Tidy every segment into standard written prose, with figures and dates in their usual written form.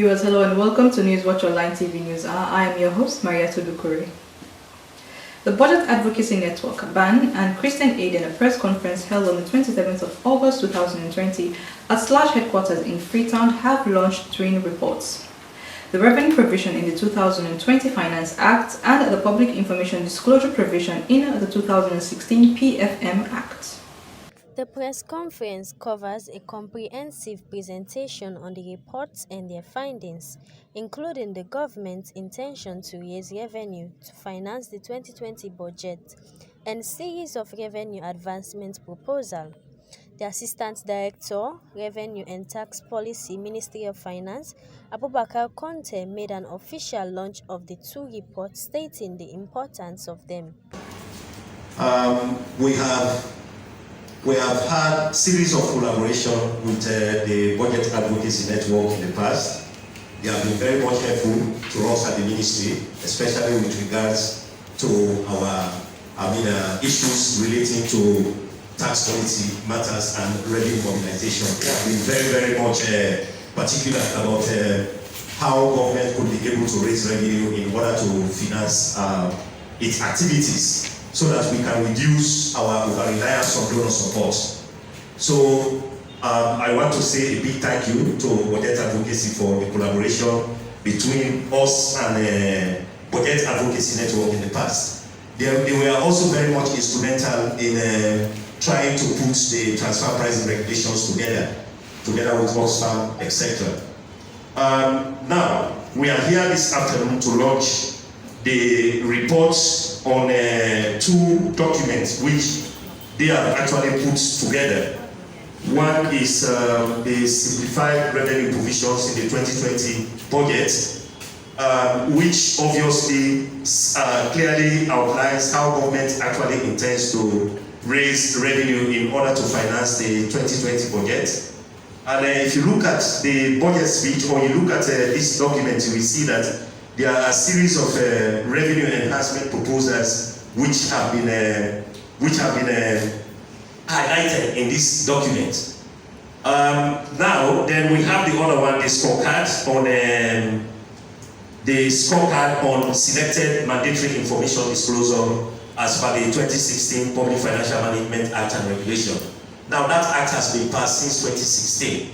Viewers, hello and welcome to News Watch Online TV News. I am your host, Mariato Dukuri. The Budget Advocacy Network, BAN, and Christian Aid in a press conference held on the 27th of August 2020 at SLASH headquarters in Freetown have launched twin reports. The revenue provision in the 2020 Finance Act and the public information disclosure provision in the 2016 PFM Act. The press conference covers a comprehensive presentation on the reports and their findings, including the government's intention to raise revenue to finance the 2020 budget and series of revenue advancement proposals. The Assistant Director, Revenue and Tax Policy, Ministry of Finance, Abubakar Conte, made an official launch of the two reports, stating the importance of them. We have had a series of collaboration with the Budget Advocacy Network in the past. They have been very much helpful to us at the ministry, especially with regards to our issues relating to tax policy matters and revenue mobilization. They have been very much particular about how government could be able to raise revenue in order to finance its activities, so that we can reduce our reliance on donor support. So I want to say a big thank you to Budget Advocacy for the collaboration between us and Budget Advocacy Network in the past. They were also very much instrumental in trying to put the transfer pricing regulations together with Oxfam, etc. Now, we are here this afternoon to launch the reports on two documents which they have actually put together. One is the simplified revenue provisions in the 2020 budget, which obviously clearly outlines how government actually intends to raise revenue in order to finance the 2020 budget. And if you look at the budget speech, or you look at this document, you will see that there are a series of revenue enhancement proposals which have been highlighted in this document. Now, then we have the other one, the scorecard on selected mandatory information disclosure as per the 2016 Public Financial Management Act and Regulation. Now, that act has been passed since 2016.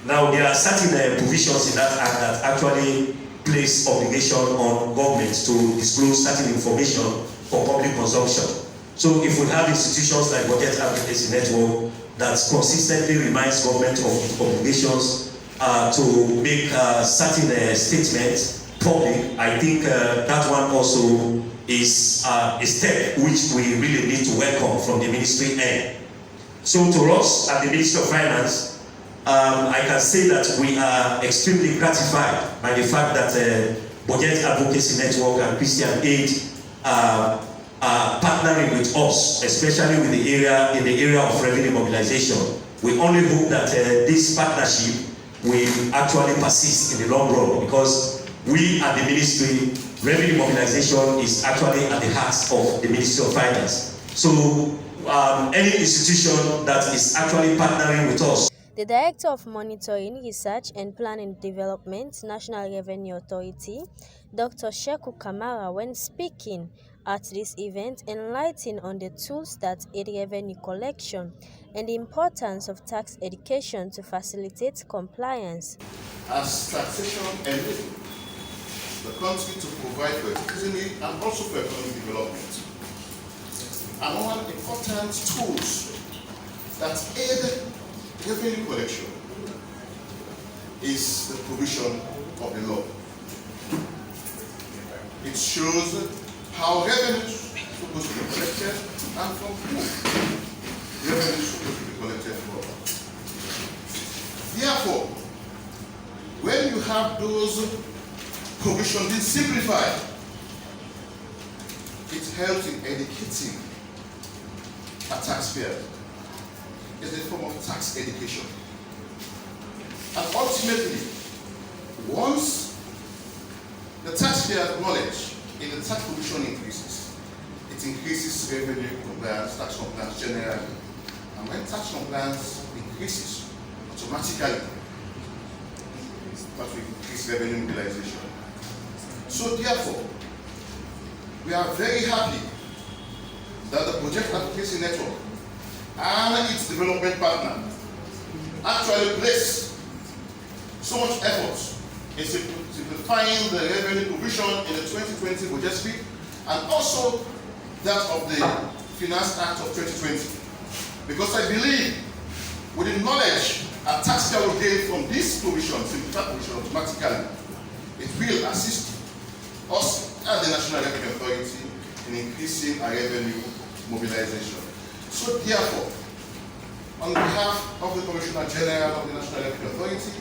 Now, there are certain provisions in that act that actually place obligation on governments to disclose certain information for public consumption. So if we have institutions like Budget Advocacy Network that consistently reminds government of obligations to make certain statements public, I think that one also is a step which we really need to welcome from the ministry end. So to us at the Ministry of Finance, I can say that we are extremely gratified by the fact that Budget Advocacy Network and Christian Aid are partnering with us, especially in the area of revenue mobilization. We only hope that this partnership will actually persist in the long run, because we at the ministry, revenue mobilization is actually at the heart of the Ministry of Finance. So any institution that is actually partnering with us. The Director of Monitoring, Research and Planning Development, National Revenue Authority, Dr. Sheku Kamara, when speaking at this event, enlightened on the tools that aid revenue collection and the importance of tax education to facilitate compliance. As taxation enable the country to provide for citizenry and also for economic development. And one important tools that aid revenue collection is the provision of the law. It shows how revenue is supposed to be collected and from whom revenue is supposed to be collected from. Therefore, when you have those provisions being simplified, it helps in educating a taxpayer. It's a form of tax education. And ultimately, once the taxpayer's knowledge in the tax provision increases, it increases revenue compliance, tax compliance generally. And when tax compliance increases, automatically that will increase revenue mobilization. So therefore, we are very happy that the Project Advocacy Network and its development partner actually place so much effort in simplifying the revenue provision in the 2020 budget speak and also that of the Finance Act of 2020. Because I believe with the knowledge a taxpayer will gain from this provision, simplified provision automatically, it will assist us as the National Revenue Authority in increasing our revenue mobilization. So therefore, on behalf of the Commissioner General of the National Revenue Authority,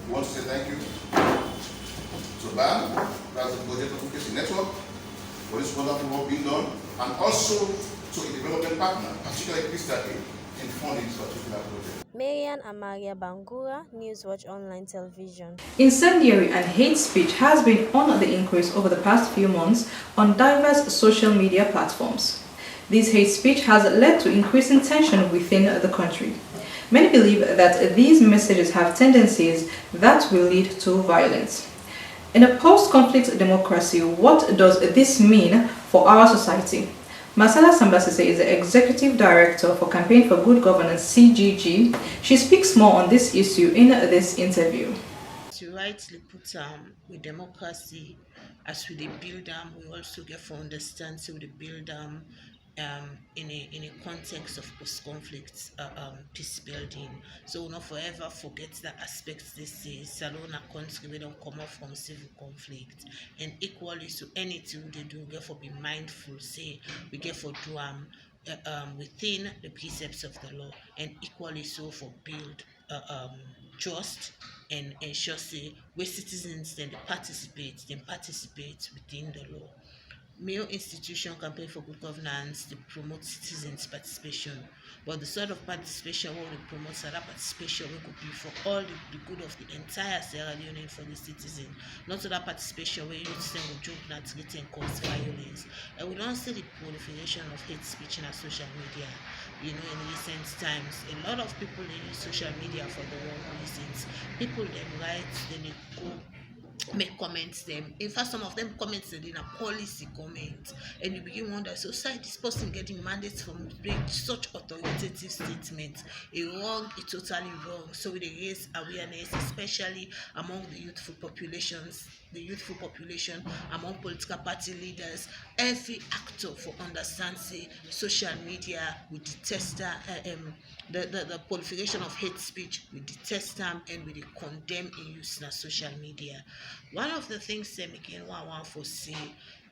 we want to say thank you to BAN, that's the Project Advocacy Network, for this wonderful work being done, and also to a development partner, particularly Crystal Aid, in funding this particular project. Marian Amaria Bangura, Newswatch Online Television. Incendiary and hate speech has been on the increase over the past few months on diverse social media platforms. This hate speech has led to increasing tension within the country. Many believe that these messages have tendencies that will lead to violence. In a post-conflict democracy, what does this mean for our society? Marcella Sambasise is the Executive Director for Campaign for Good Governance, CGG. She speaks more on this issue in this interview. You rightly put with democracy, as we build we also get for understand so we build in a context of post-conflict peace building. So we'll not forever forget that aspect. This is Salona country we don't come up from civil conflict, and equally so anything they do get for be mindful. Say we get for do within the precepts of the law, and equally so for build trust and ensure say where citizens then participate within the law. Mayo institution campaign for good governance to promote citizens' participation, but the sort of participation we promote that participation we could be for all the good of the entire Sierra Leone for the citizen, not to that participation where you send a joke not getting cause violence. And we don't see the proliferation of hate speech in our social media. You know, in recent times, a lot of people use social media for the wrong reasons. People them write, then they go make comments them. In fact, some of them comments in a policy comment, and you begin wonder, so side this person getting mandates from such authoritative statements, a wrong, a totally wrong. So we raise awareness, especially among the youthful population, among political party leaders, every actor for understand say social media we detest the proliferation of hate speech, we detest them and we condemn in use in social media. One of the things that again one want for say,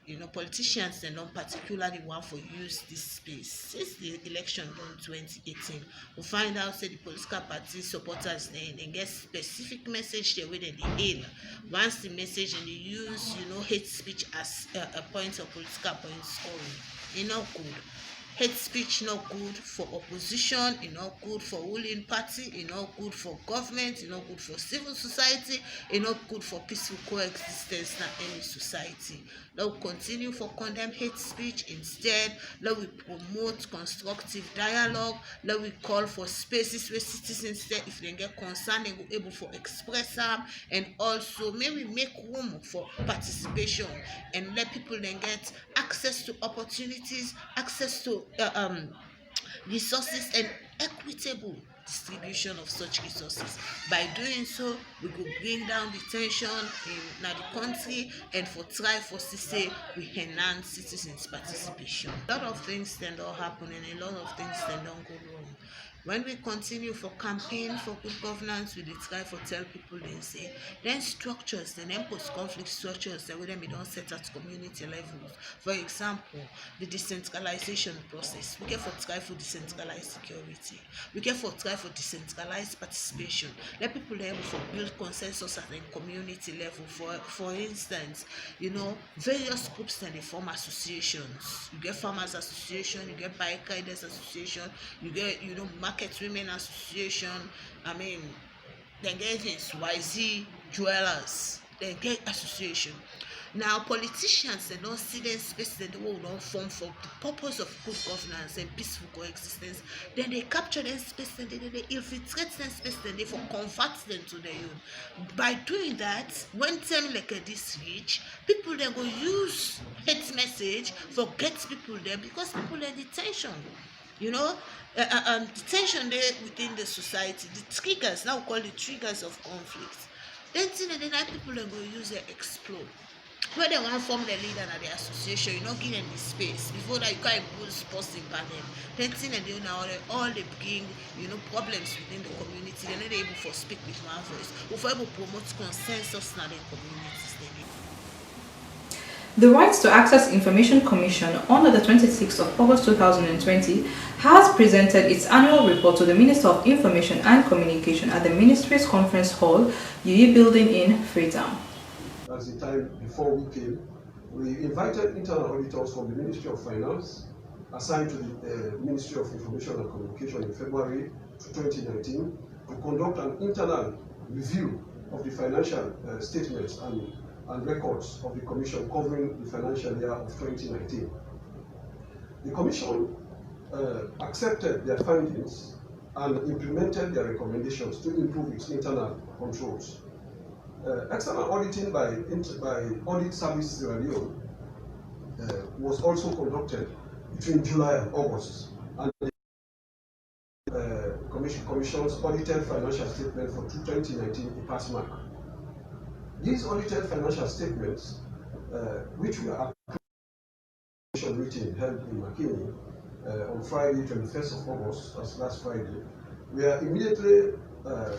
you know, politicians they don't particularly want for use this space. Since the election in 2018, we find out say the political party supporters they get specific message they with they hail. Once the message and they use, you know, hate speech as a point of political point scoring, it's not good. Hate speech not good for opposition, it's not good for ruling party, it's not good for government, it's not good for civil society, it's not good for peaceful coexistence in any society. Let we continue for condemn hate speech. Instead, let we promote constructive dialogue. Let we call for spaces where citizens say if they get concerned they will able to express them, and also maybe make room for participation and let people then get access to opportunities, access to resources and equitable distribution of such resources. By doing so, we could bring down the tension in the country and for try for say we enhance citizens' participation. A lot of things then don't happen and a lot of things then don't go wrong. When we continue for campaign for good governance, we try for tell people then say then structures, then post-conflict structures that we then be don't set at community levels. For example, the decentralization process. We get for try for decentralized security. We get for try for decentralized participation. Let people be able to build consensus at the community level. For instance, you know, various groups then they form associations. You get farmers association, you get bike riders association, you get, you know, market women association, they get things YZ jewelers, they get association. Now, politicians they don't see them space that they will not form for the purpose of good governance and peaceful coexistence. Then they capture them space and they infiltrate them space and they for convert them to their own. By doing that, when time like this reach, people then go use hate message for get people there because people are detention. You know, the tension there within the society, the triggers, now we call the triggers of conflict. Then the night people are going to use it explode. When they want to form the leader and the association, you not give them the space. Before that, you can't put posting panel. Then they now all they bring, problems within the community. They're not able to speak with one voice. We're able to promote consensus in the communities. The Rights to Access Information Commission, under the 26th of August 2020, has presented its annual report to the Minister of Information and Communication at the Ministry's Conference Hall, UAE Building in Freetown. As the time before we came, we invited internal auditors from the Ministry of Finance, assigned to the Ministry of Information and Communication in February 2019, to conduct an internal review of the financial statements and records of the Commission covering the financial year of 2019. The Commission accepted their findings and implemented their recommendations to improve its internal controls. External auditing by Audit Service Sierra Leone was also conducted between July and August, and the Commission's audited financial statement for 2019 a pass mark. These audited financial statements, which were approved meeting held in Makini on Friday, 21st of August, as last Friday, were immediately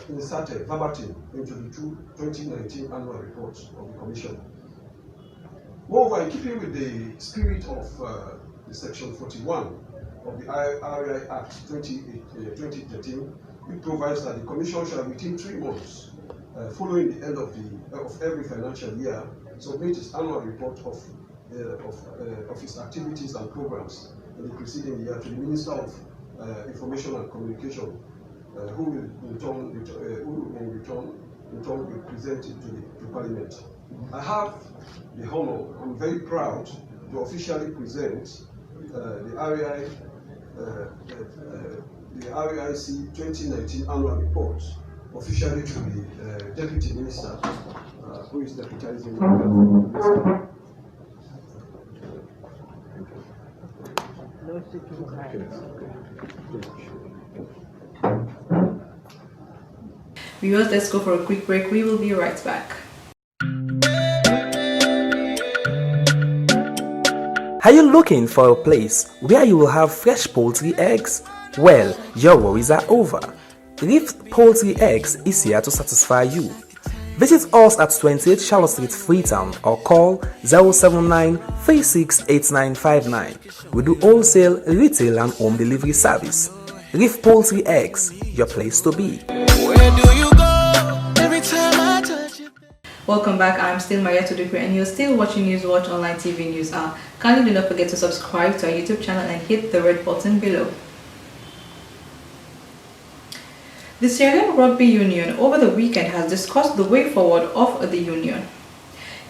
inserted verbatim into the 2019 annual reports of the Commission. Moreover, in keeping with the spirit of the Section 41 of the RI Act 2013, it provides that the Commission shall, within 3 months, following the end of every financial year, submit its annual report of its activities and programs in the preceding year to the Minister of Information and Communication, who will in return will present it to Parliament. I have the honor, I'm very proud to officially present the RIC 2019 annual report officially to the Deputy Minister, who is deputizing the Minister. Viewers, let's go for a quick break. We will be right back. Are you looking for a place where you will have fresh poultry eggs? Well, your worries are over. Reef Poultry Eggs is here to satisfy you. Visit us at 28 Charlotte Street, Freetown, or call 079 368959. We do wholesale, retail and home delivery service. Reef Poultry Eggs, your place to be. Where do you go every time I touch you? Welcome back. I'm still Maria Tudukwe and you're still watching Newswatch Online TV News. Kindly do not forget to subscribe to our YouTube channel and hit the red button below. The Sierra Leone Rugby Union over the weekend has discussed the way forward of the union.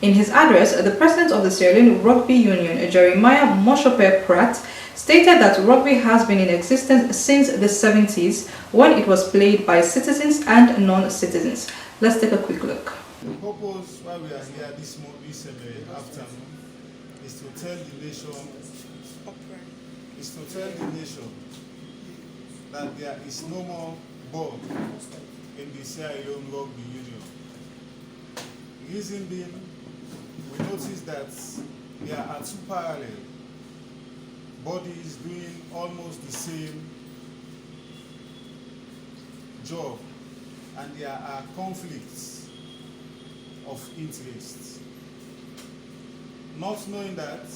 In his address, the president of the Sierra Leone Rugby Union, Jeremiah Moshope Pratt, stated that rugby has been in existence since the 70s when it was played by citizens and non-citizens. Let's take a quick look. The purpose why we are here this afternoon is to tell the nation that there is no more board in the Sierra Leone Rugby Union. Reason being, we notice that there are 2 parallel bodies doing almost the same job, and there are conflicts of interest. Not knowing that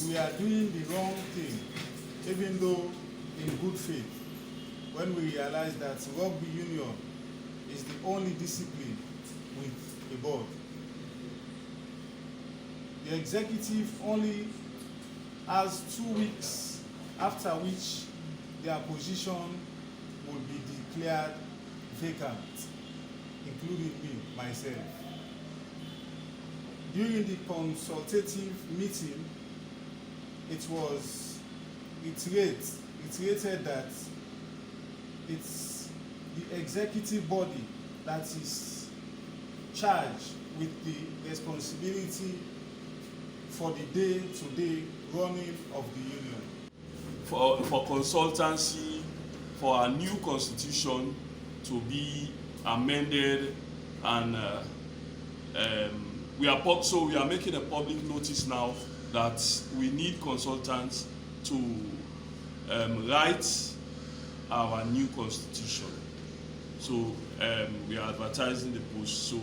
we are doing the wrong thing, even though in good faith, when we realize that rugby union is the only discipline with a board. The executive only has 2 weeks after which their position will be declared vacant, including me, myself. during the consultative meeting, it rated that it's the executive body that is charged with the responsibility for the day-to-day running of the union. For consultancy, for our new constitution to be amended, and we are making a public notice now that we need consultants to write our new constitution. So we are advertising the post. So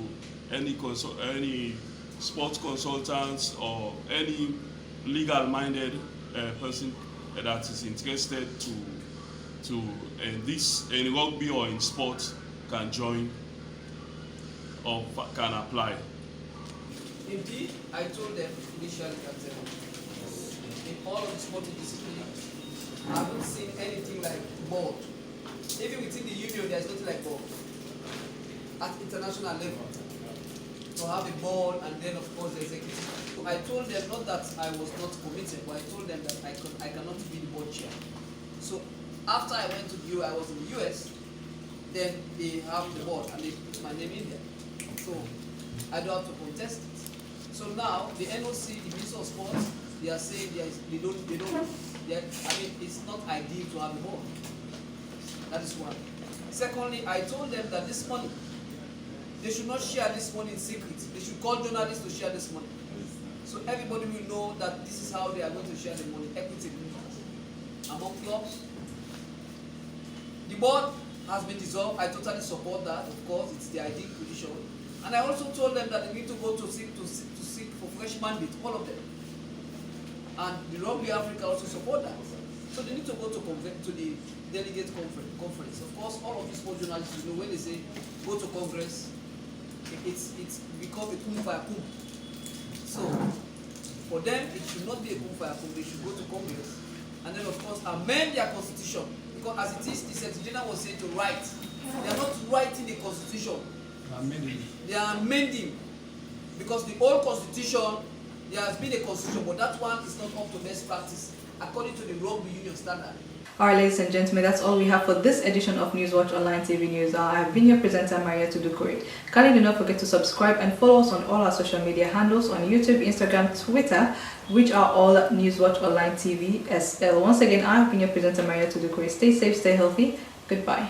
any sports consultants or any legal-minded person that is interested in rugby or in sport can join or can apply. Indeed, I told them initially that in all of the sporting disciplines, I haven't seen anything like board. Even within the union, there is nothing like board. At international level, to have a board and then of course the executive. So I told them not that I was not committed, but I told them that I cannot be the board chair. So after I went to I was in the US, then they have the board and they put my name in there. So I don't have to contest it. So now the NOC, the Minister of Sports, they are saying it's not ideal to have a board. That is one. Secondly, I told them that this money, they should not share this money in secret. They should call journalists to share this money. So everybody will know that this is how they are going to share the money equitably among clubs. The board has been dissolved. I totally support that. Of course, it's the ideal position. And I also told them that they need to go to seek for fresh mandate, all of them. And the Rugby Africa also support that. So they need to go to the delegate conference. Of course, all of these sport journalists, when they say go to Congress, it's become a kum fire kum. So for them, it should not be a kum fire kum. They should go to Congress and then, of course, amend their constitution. Because as it is, the Secretary General was saying to write. They are not writing the constitution. They are amending. Because the old constitution, there has been a constitution, but that one is not up to best practice according to the Rugby Union standard. Alright, ladies and gentlemen, that's all we have for this edition of Newswatch Online TV News. I have been your presenter, Maria Tudukuri. Kindly do not forget to subscribe and follow us on all our social media handles on YouTube, Instagram, Twitter, which are all Newswatch Online TV SL. Once again, I have been your presenter, Maria Tudukuri. Stay safe, stay healthy. Goodbye.